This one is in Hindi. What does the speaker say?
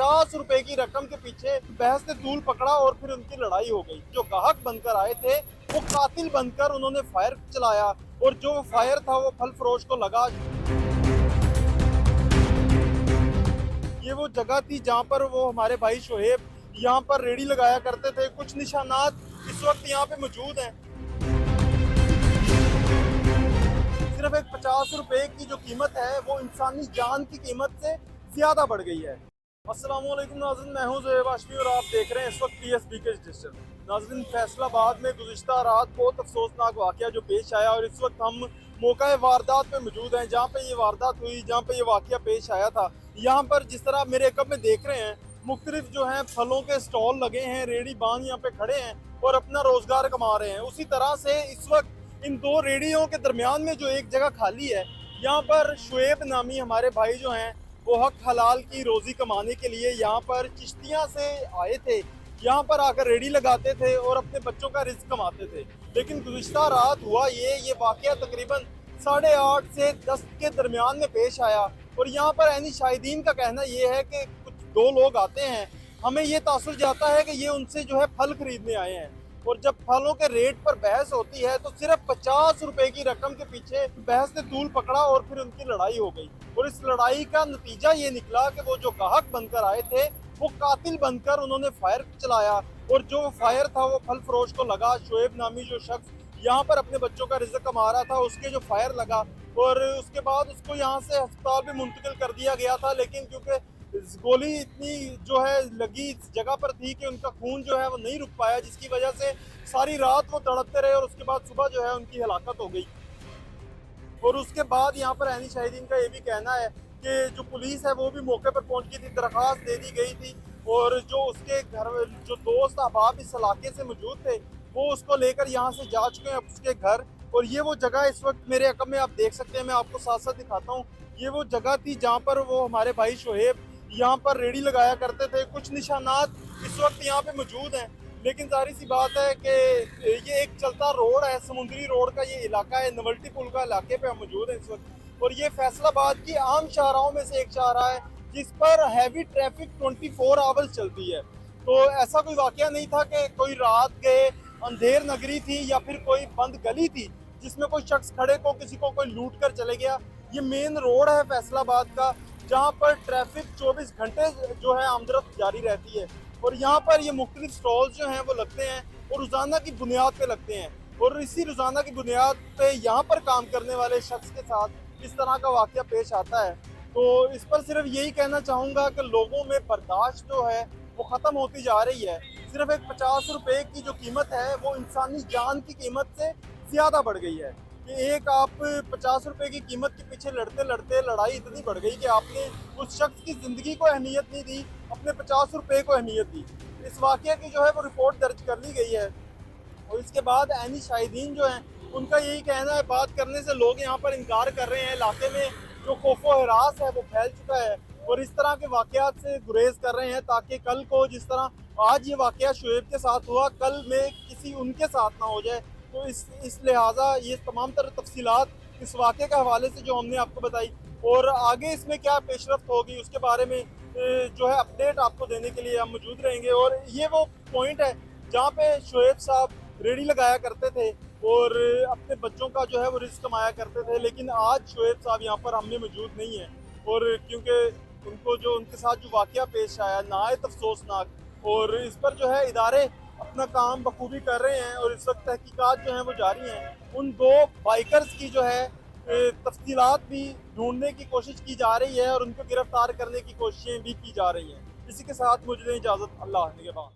₹50 की रकम के पीछे बहस ने तूल पकड़ा और फिर उनकी लड़ाई हो गई। जो ग्राहक बनकर आए थे वो कातिल बनकर उन्होंने फायर चलाया और जो फायर था वो फल फरोश को लगा। ये वो जगह थी जहाँ पर वो हमारे भाई शोएब यहाँ पर रेडी लगाया करते थे। कुछ निशानात इस वक्त यहाँ पे मौजूद हैं। सिर्फ एक ₹50 की जो कीमत है वो इंसानी जान की कीमत से ज्यादा बढ़ गई है। अस्सलाम वालेकुम नाज़रीन, मैं हूं ज़ोहेब हाशमी और आप देख रहे हैं इस वक्त PSB के डिजिटल। नाज़रीन, फैसलाबाद में गुज़िश्ता रात बहुत अफसोसनाक वाक़या जो पेश आया और इस वक्त हम मौका वारदात पे मौजूद हैं जहाँ पे ये वारदात हुई, जहाँ पे ये वाक़या पेश आया था। यहाँ पर जिस तरह मेरे कब में देख रहे हैं मुख्तलिफ जो है फलों के स्टॉल लगे हैं, रेडी बांध यहाँ पे खड़े हैं और अपना रोजगार कमा रहे हैं। उसी तरह से इस वक्त इन दो रेडियों के दरमियान में जो एक जगह खाली है, यहाँ पर शुएब नामी हमारे भाई जो हैं वो हक हलाल की रोजी कमाने के लिए यहाँ पर चिश्तियाँ से आए थे। यहाँ पर आकर रेडी लगाते थे और अपने बच्चों का रिस्क कमाते थे। लेकिन गुज़िश्ता रात हुआ ये वाक़या तकरीबन 8:30 से 10 के दरमियान में पेश आया और यहाँ पर ऐनी शाहिदीन का कहना ये है कि कुछ दो लोग आते हैं, हमें ये तासुर जाता है कि ये उनसे जो है फल खरीदने आए हैं और जब फलों के रेट पर बहस होती है तो सिर्फ ₹50 की रकम के पीछे बहस ने तूल पकड़ा और फिर उनकी लड़ाई हो गई। और इस लड़ाई का नतीजा ये निकला कि वो जो ग्राहक बनकर आए थे वो कातिल बनकर उन्होंने फायर चलाया और जो फायर था वो फल फरोश को लगा। शोएब नामी जो शख्स यहाँ पर अपने बच्चों का रिज़्क कमा रहा था उसके जो फायर लगा और उसके बाद उसको यहाँ से अस्पताल में मुंतकिल कर दिया गया था। लेकिन क्योंकि गोली इतनी जो है लगी इस जगह पर थी कि उनका खून जो है वो नहीं रुक पाया, जिसकी वजह से सारी रात वो तड़पते रहे और उसके बाद सुबह जो है उनकी हलाकत हो गई। और उसके बाद यहाँ पर ऐनी शाहिदीन का ये भी कहना है कि जो पुलिस है वो भी मौके पर पहुंच गई थी, दरख्वास्त दे दी गई थी और जो उसके घर जो दोस्त अहबाब इस इलाके से मौजूद थे वो उसको लेकर यहाँ से जा चुके हैं उसके घर। और ये वो जगह इस वक्त मेरे अकब में आप देख सकते हैं, मैं आपको साथ साथ दिखाता हूँ। ये वो जगह थी जहाँ पर वो हमारे भाई शोएब यहाँ पर रेडी लगाया करते थे। कुछ निशानात इस वक्त यहाँ पे मौजूद हैं, लेकिन जाहिर सी बात है कि ये एक चलता रोड है, समुद्री रोड का ये इलाका है, नवल्टी पुल का इलाके पे हम मौजूद हैं इस वक्त। और ये फैसलाबाद की आम शाहराहों में से एक शाहराह है जिस पर हैवी ट्रैफिक 24 आवर्स चलती है। तो ऐसा कोई वाकया नहीं था कि कोई रात गए अंधेर नगरी थी या फिर कोई बंद गली थी जिसमें कोई शख्स खड़े को किसी को कोई लूट कर चले गया। ये मेन रोड है फैसलाबाद का जहाँ पर ट्रैफिक 24 घंटे जो है आमदरफ्त जारी रहती है और यहाँ पर ये मुख्तलिफ स्टॉल्स जो हैं वो लगते हैं और रोज़ाना की बुनियाद पे लगते हैं। और इसी रोज़ाना की बुनियाद पे यहाँ पर काम करने वाले शख्स के साथ इस तरह का वाक़या पेश आता है। तो इस पर सिर्फ यही कहना चाहूँगा कि लोगों में बर्दाश्त जो है वो ख़त्म होती जा रही है। सिर्फ एक ₹50 की जो कीमत है वो इंसानी जान की कीमत से ज़्यादा बढ़ गई है कि एक आप ₹50 की कीमत के पीछे लड़ते लड़ते लड़ाई इतनी बढ़ गई कि आपने उस शख्स की ज़िंदगी को अहमियत नहीं दी, अपने ₹50 को अहमियत दी। इस वाक़ये की जो है वो रिपोर्ट दर्ज कर ली गई है। और इसके बाद ऐनी शाहिदीन जो हैं उनका यही कहना है, बात करने से लोग यहाँ पर इनकार कर रहे हैं। इलाके में जो खौफो हरास है वो फैल चुका है और इस तरह के वाक़यात से गुरेज कर रहे हैं ताकि कल को जिस तरह आज ये वाक़या शोएब के साथ हुआ कल में किसी उनके साथ ना हो जाए। तो इस लिहाजा ये तमाम तरह तफसीलात इस वाक़े के हवाले से जो हमने आपको बताई और आगे इसमें क्या पेशरफ्त होगी उसके बारे में जो है अपडेट आपको देने के लिए हम मौजूद रहेंगे। और ये वो पॉइंट है जहाँ पे शोएब साहब रेडी लगाया करते थे और अपने बच्चों का जो है वो रिस्क कमाया करते थे। लेकिन आज शोएब साहब यहाँ पर हमने मौजूद नहीं है और क्योंकि उनको जो उनके साथ जो वाक़या पेश आया नहायत अफसोसनाक और इस पर जो है इदारे अपना काम बखूबी कर रहे हैं और इस वक्त तहकीकात जो हैं वो जारी हैं। उन दो बाइकर्स की जो है तफसीलात भी ढूंढने की कोशिश की जा रही है और उनको गिरफ्तार करने की कोशिशें भी की जा रही हैं। इसी के साथ मुझे इजाज़त, अल्लाह निगहबान।